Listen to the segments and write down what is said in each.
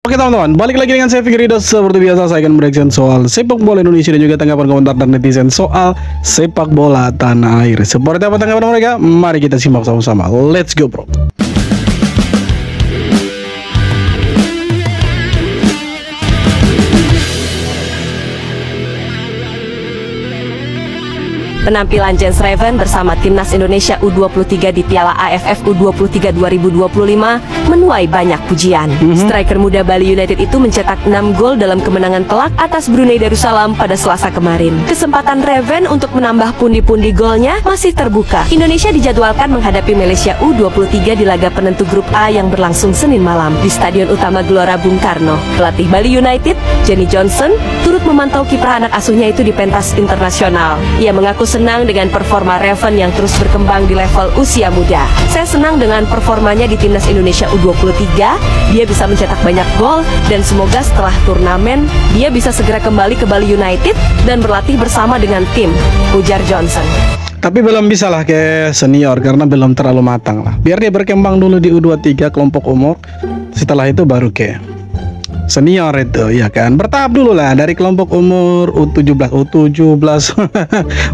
Oke teman-teman, balik lagi dengan saya Fikri Ridho. Seperti biasa saya akan bereaction soal sepak bola Indonesia dan juga tanggapan komentar dan netizen soal sepak bola tanah air. Seperti apa tanggapan mereka? Mari kita simak sama-sama. Let's go bro. Penampilan Jens Reven bersama timnas Indonesia U23 di Piala AFF U23 2025 menuai banyak pujian. Striker muda Bali United itu mencetak 6 gol dalam kemenangan telak atas Brunei Darussalam pada Selasa kemarin. Kesempatan Reven untuk menambah pundi-pundi golnya masih terbuka. Indonesia dijadwalkan menghadapi Malaysia U23 di laga penentu grup A yang berlangsung Senin malam di Stadion Utama Gelora Bung Karno. Pelatih Bali United, Jenny Johnson, turut memantau kiprah anak asuhnya itu di pentas internasional. Ia mengaku senang dengan performa Reven yang terus berkembang di level usia muda. Saya senang dengan performanya di timnas Indonesia U23. Dia bisa mencetak banyak gol dan semoga setelah turnamen dia bisa segera kembali ke Bali United dan berlatih bersama dengan tim, ujar Johnson. Tapi belum bisa lah ke senior karena belum terlalu matang lah. Biar dia berkembang dulu di U23 kelompok umur. Setelah itu baru ke senior itu, ya kan. Bertahap dulu lah dari kelompok umur U17,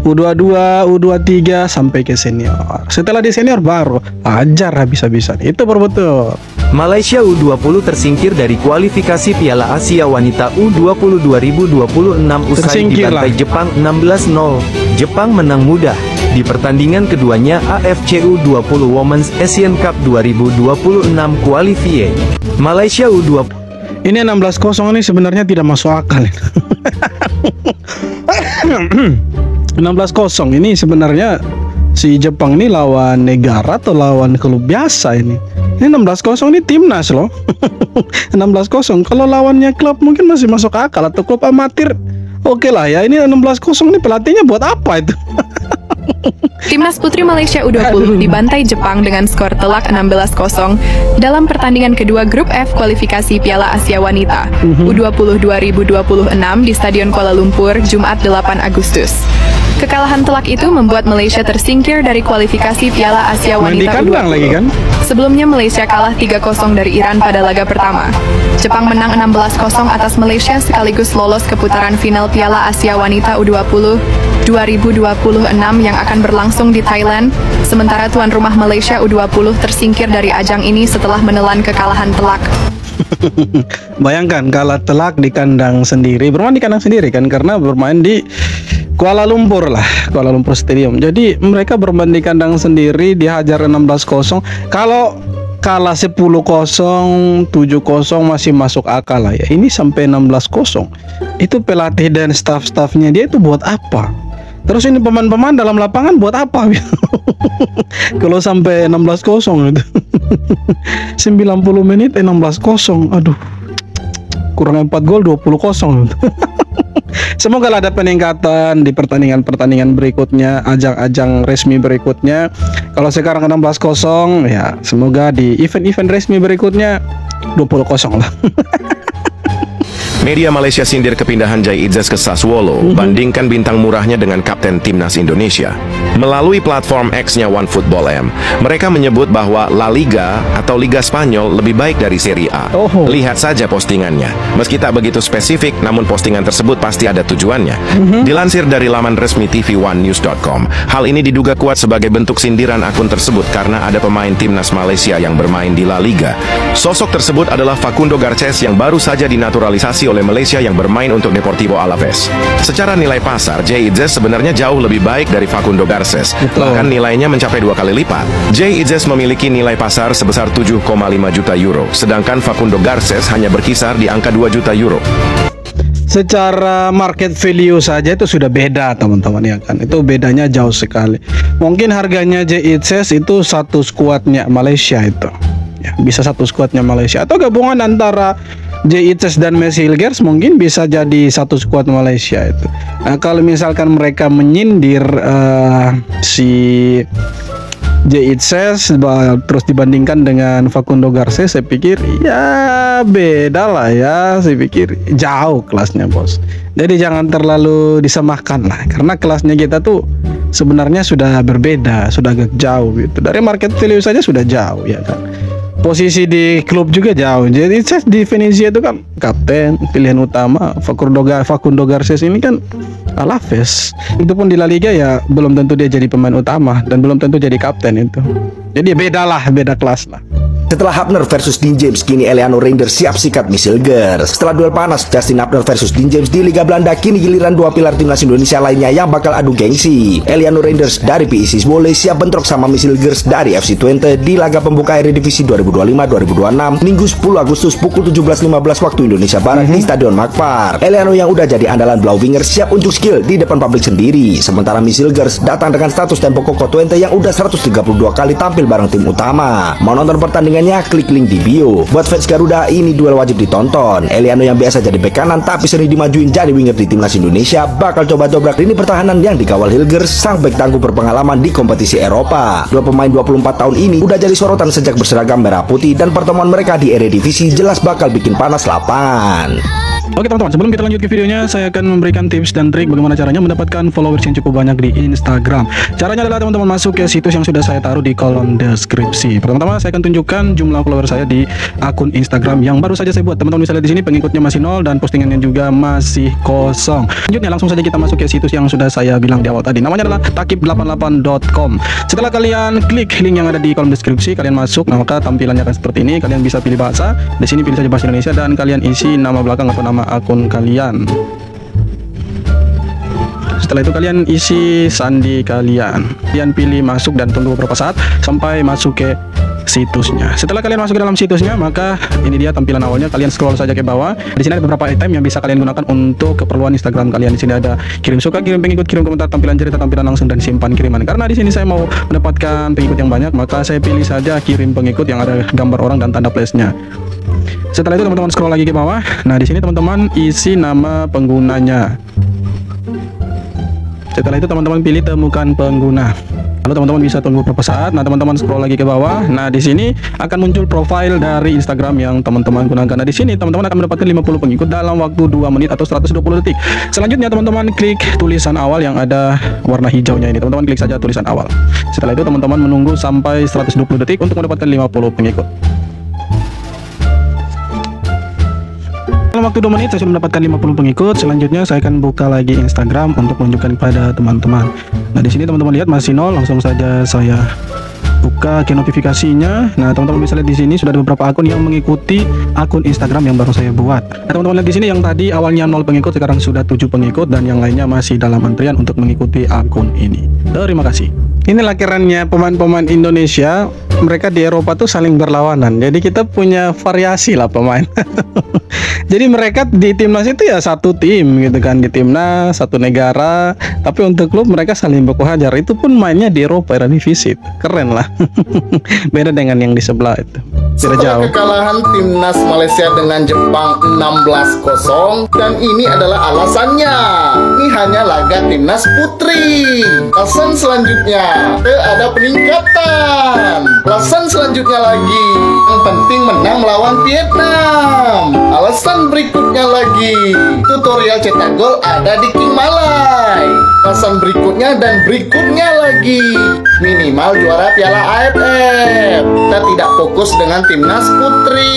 U22, U23 sampai ke senior. Setelah di senior baru ajar habis-habisan. Itu betul. Malaysia U20 tersingkir dari kualifikasi Piala Asia Wanita U20 2026 usai dibantai Jepang 16-0. Jepang menang mudah di pertandingan keduanya AFC U20 Women's Asian Cup 2026 Qualifier. Malaysia U20 ini 16-0 ini sebenarnya tidak masuk akal. 16-0 ini sebenarnya si Jepang ini lawan negara atau lawan klub biasa ini. Ini 16-0 ini timnas loh. 16-0 kalau lawannya klub mungkin masih masuk akal atau klub amatir. Oke lah ya, ini 16-0 ini pelatihnya buat apa itu? Timnas Putri Malaysia U20 dibantai Jepang dengan skor telak 16-0 dalam pertandingan kedua grup F kualifikasi Piala Asia Wanita U20 2026 di Stadion Kuala Lumpur, Jumat 8 Agustus. Kekalahan telak itu membuat Malaysia tersingkir dari kualifikasi Piala Asia Wanita U20. Lagi kan? Sebelumnya Malaysia kalah 3-0 dari Iran pada laga pertama. Jepang menang 16-0 atas Malaysia sekaligus lolos ke putaran final Piala Asia Wanita U20 2026 yang akan berlangsung di Thailand. Sementara tuan rumah Malaysia U20 tersingkir dari ajang ini setelah menelan kekalahan telak. Bayangkan kalah telak di kandang sendiri, bermain di kandang sendiri kan, karena bermain di Kuala Lumpur lah, Kuala Lumpur Stadium. Jadi mereka bermain di kandang sendiri, dihajar 16-0. Kalau kalah 10-0, 7-0 masih masuk akal lah ya. Ini sampai 16-0. Itu pelatih dan staff-staffnya dia itu buat apa? Terus ini pemain-pemain dalam lapangan buat apa? Kalau sampai 16-0 itu. 90 menit 16-0. Aduh. Kurang 4 gol 20-0. Semoga ada peningkatan di pertandingan-pertandingan berikutnya, ajang-ajang resmi berikutnya. Kalau sekarang 16-0 ya, semoga di event-event resmi berikutnya 20-0 lah. Media Malaysia sindir kepindahan Jay Itzes ke Sassuolo, bandingkan bintang murahnya dengan kapten timnas Indonesia. Melalui platform X-nya OneFootball M, mereka menyebut bahwa La Liga atau Liga Spanyol lebih baik dari Serie A. Lihat saja postingannya. Meski tak begitu spesifik, namun postingan tersebut pasti ada tujuannya. Dilansir dari laman resmi TV1news.com, hal ini diduga kuat sebagai bentuk sindiran akun tersebut karena ada pemain timnas Malaysia yang bermain di La Liga. Sosok tersebut adalah Facundo Garces yang baru saja dinaturalisasi oleh Malaysia yang bermain untuk Deportivo Alaves. Secara nilai pasar, Jay Itzes sebenarnya jauh lebih baik dari Facundo Garces. Bahkan nilainya mencapai 2 kali lipat. Jay Itzes memiliki nilai pasar sebesar 7,5 juta euro, sedangkan Facundo Garces hanya berkisar di angka 2 juta euro. Secara market value saja itu sudah beda teman-teman ya kan. Itu bedanya jauh sekali. Mungkin harganya Jay Itzes itu satu skuadnya Malaysia itu. Ya, bisa satu skuadnya Malaysia atau gabungan antara Jay Itzes dan Messi Hilgers mungkin bisa jadi satu skuad Malaysia itu. Nah, kalau misalkan mereka menyindir si Jay Itzes terus dibandingkan dengan Facundo Garces, saya pikir ya beda lah ya. Saya pikir jauh kelasnya bos. Jadi jangan terlalu disamakan lah, karena kelasnya kita tuh sebenarnya sudah berbeda, sudah agak jauh gitu. Dari market value saja sudah jauh ya kan. posisi di klub juga jauh. Jadi di Venezia itu kan kapten pilihan utama. Facundo Garces ini kan Alaves. Itu pun di La Liga ya belum tentu dia jadi pemain utama dan belum tentu jadi kapten itu. Jadi beda kelas lah. Setelah Hubner versus Dean James, kini Eleanor Reinders siap sikat Misilgers. Setelah duel panas Justin Hubner versus Dean James di Liga Belanda, kini giliran dua pilar timnas Indonesia lainnya yang bakal adu gengsi. Eleanor Reinders dari PSIS Zwolle siap bentrok sama Misilgers dari FC Twente di laga pembuka Eredivisie 2025-2026 Minggu 10 Agustus pukul 17.15 waktu Indonesia Barat di Stadion Makpar. Eleanor yang udah jadi andalan Blauwinger siap unjuk skill di depan publik sendiri. Sementara Misilgers datang dengan status tempo koko Twente yang udah 132 kali tampil bareng tim utama. Mau nonton pertandingan? Klik link di bio. Buat fans Garuda, ini duel wajib ditonton. Eliano yang biasa jadi bek kanan tapi sering dimajuin jadi winger di timnas Indonesia bakal coba dobrak lini pertahanan yang dikawal Hilgers, sang bek tangguh berpengalaman di kompetisi Eropa. Dua pemain 24 tahun ini udah jadi sorotan sejak berseragam merah putih dan pertemuan mereka di Eredivisie jelas bakal bikin panas lapangan. Oke teman-teman, sebelum kita lanjut ke videonya, saya akan memberikan tips dan trik bagaimana caranya mendapatkan followers yang cukup banyak di Instagram. Caranya adalah teman-teman masuk ke situs yang sudah saya taruh di kolom deskripsi. Pertama-tama saya akan tunjukkan jumlah followers saya di akun Instagram yang baru saja saya buat. Teman-teman bisa lihat di sini pengikutnya masih 0 dan postingannya juga masih kosong. Selanjutnya langsung saja kita masuk ke situs yang sudah saya bilang di awal tadi. Namanya adalah takib88.com. Setelah kalian klik link yang ada di kolom deskripsi, kalian masuk, nah maka tampilannya akan seperti ini. Kalian bisa pilih bahasa. Di sini pilih saja bahasa Indonesia dan kalian isi nama belakang atau nama akun kalian. Setelah itu kalian isi sandi kalian. Kalian pilih masuk dan tunggu beberapa saat sampai masuk ke situsnya. Setelah kalian masuk ke dalam situsnya, maka ini dia tampilan awalnya. Kalian scroll saja ke bawah. Di sini ada beberapa item yang bisa kalian gunakan untuk keperluan Instagram kalian. Di sini ada kirim suka, kirim pengikut, kirim komentar, tampilan cerita, tampilan langsung dan simpan kiriman. Karena di sini saya mau mendapatkan pengikut yang banyak, maka saya pilih saja kirim pengikut yang ada gambar orang dan tanda plus-nya. Setelah itu teman-teman scroll lagi ke bawah. Nah, di sini teman-teman isi nama penggunanya. Setelah itu teman-teman pilih temukan pengguna. Lalu teman-teman bisa tunggu beberapa saat. Nah, teman-teman scroll lagi ke bawah. Nah, di sini akan muncul profil dari Instagram yang teman-teman gunakan. Nah, di sini teman-teman akan mendapatkan 50 pengikut dalam waktu 2 menit atau 120 detik. Selanjutnya teman-teman klik tulisan awal yang ada warna hijaunya ini. Teman-teman klik saja tulisan awal. Setelah itu teman-teman menunggu sampai 120 detik untuk mendapatkan 50 pengikut. Dalam waktu 2 menit saya sudah mendapatkan 50 pengikut. Selanjutnya saya akan buka lagi Instagram untuk menunjukkan kepada teman-teman. Nah, di sini teman-teman lihat masih 0. Langsung saja saya buka ke notifikasinya. Nah, teman-teman bisa lihat di sini sudah ada beberapa akun yang mengikuti akun Instagram yang baru saya buat. Nah, teman-teman lihat di sini yang tadi awalnya 0 pengikut sekarang sudah 7 pengikut dan yang lainnya masih dalam antrian untuk mengikuti akun ini. Terima kasih. Inilah kerennya pemain-pemain Indonesia. Mereka di Eropa tuh saling berlawanan. Jadi kita punya variasi lah pemain. Jadi mereka di timnas itu ya satu tim gitu kan, di timnas satu negara, tapi untuk klub mereka saling baku hajar. Itu pun mainnya di Eropa Eredivisie. Keren lah. Beda dengan yang di sebelah itu. Setelah kekalahan timnas Malaysia dengan Jepang 16-0, dan ini adalah alasannya. Ini hanya laga timnas putri. Alasan selanjutnya, ada peningkatan. Alasan selanjutnya lagi, yang penting menang melawan Vietnam. Alasan berikutnya lagi, tutorial cetak gol ada di King Malai. Alasan berikutnya dan berikutnya lagi, minimal juara Piala AFF. Kita tidak fokus dengan timnas putri.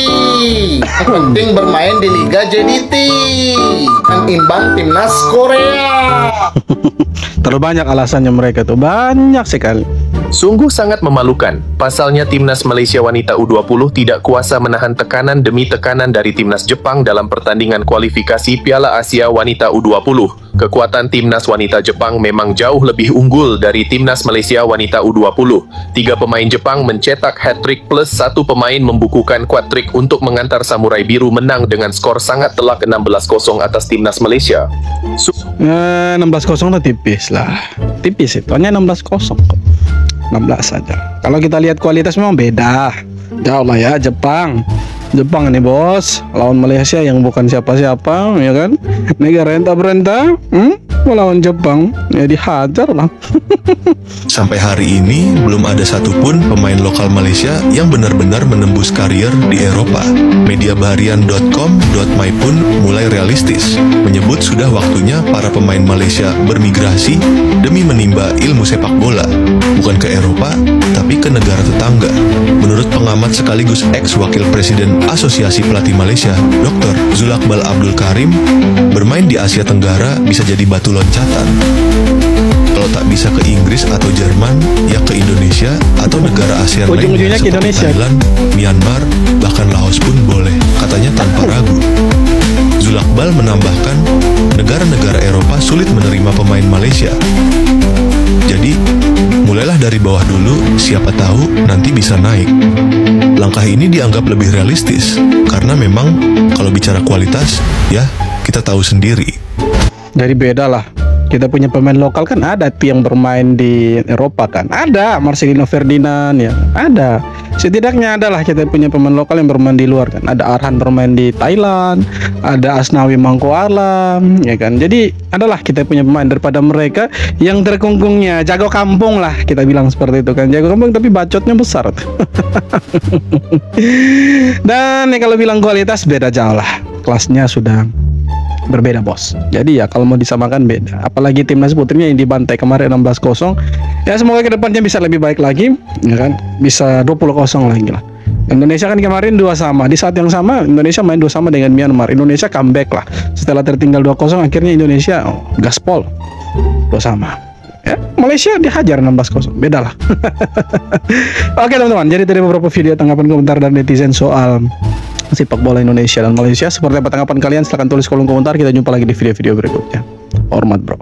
Yang penting bermain di Liga JDT dan imbang timnas Korea. Terlalu banyak alasannya mereka tuh, banyak sekali. Sungguh sangat memalukan. Pasalnya timnas Malaysia wanita U20 tidak kuasa menahan tekanan demi tekanan dari timnas Jepang dalam pertandingan kualifikasi Piala Asia Wanita U20. Kekuatan timnas wanita Jepang memang jauh lebih unggul dari timnas Malaysia wanita U20. 3 pemain Jepang mencetak hat-trick plus 1 pemain membukukan quad-trick untuk mengantar Samurai Biru menang dengan skor sangat telak 16-0 atas timnas Malaysia. 16-0 lah tipis lah. Tipis itu, hanya 16-0 kok. 16 saja. Kalau kita lihat kualitas memang beda. Jauh lah ya Jepang. Jepang ini bos lawan Malaysia yang bukan siapa-siapa, ya kan? Negara renta-berenta. melawan Jepang ya dihajar lah. Sampai hari ini belum ada satupun pemain lokal Malaysia yang benar-benar menembus karier di Eropa. Mediabaharian.com.my pun mulai realistis, menyebut sudah waktunya para pemain Malaysia bermigrasi demi menimba ilmu sepak bola, bukan ke Eropa, tapi ke negara tetangga. Menurut pengamat sekaligus ex-wakil presiden Asosiasi Pelatih Malaysia, Dr. Zulakbal Abdul Karim, bermain di Asia Tenggara bisa jadi batu loncatan. Kalau tak bisa ke Inggris atau Jerman, ya ke Indonesia atau negara ASEAN lainnya seperti Thailand, Myanmar, bahkan Laos pun boleh, katanya tanpa ragu. Zulakbal menambahkan, negara-negara Eropa sulit menerima pemain Malaysia. Jadi, mulailah dari bawah dulu, siapa tahu nanti bisa naik. Langkah ini dianggap lebih realistis, karena memang kalau bicara kualitas, ya kita tahu sendiri. Jadi beda lah. Kita punya pemain lokal kan ada yang bermain di Eropa kan. Ada Marcelino Ferdinand ya. Ada. Setidaknya adalah kita punya pemain lokal yang bermain di luar kan. Ada Arhan bermain di Thailand, ada Asnawi Mangko Alam ya kan. Jadi adalah kita punya pemain daripada mereka yang terkungkungnya jago kampung lah, kita bilang seperti itu kan. Jago kampung tapi bacotnya besar. Dan ya kalau bilang kualitas beda jauh lah. Kelasnya sudah berbeda bos. Jadi ya kalau mau disamakan beda. Apalagi timnas putrinya yang dibantai kemarin 16-0. Ya semoga kedepannya bisa lebih baik lagi, ya kan? Bisa 20-0 lagi lah. Indonesia kan kemarin 2-2. Di saat yang sama Indonesia main 2-2 dengan Myanmar. Indonesia comeback lah. Setelah tertinggal 2-0 akhirnya Indonesia gaspol 2-2. Ya, Malaysia dihajar 16-0. Beda lah. Oke teman-teman, jadi dari beberapa video tanggapan komentar dan netizen soal sepak bola Indonesia dan Malaysia, seperti apa tanggapan kalian? Silahkan tulis kolom komentar. Kita jumpa lagi di video-video berikutnya. Hormat bro.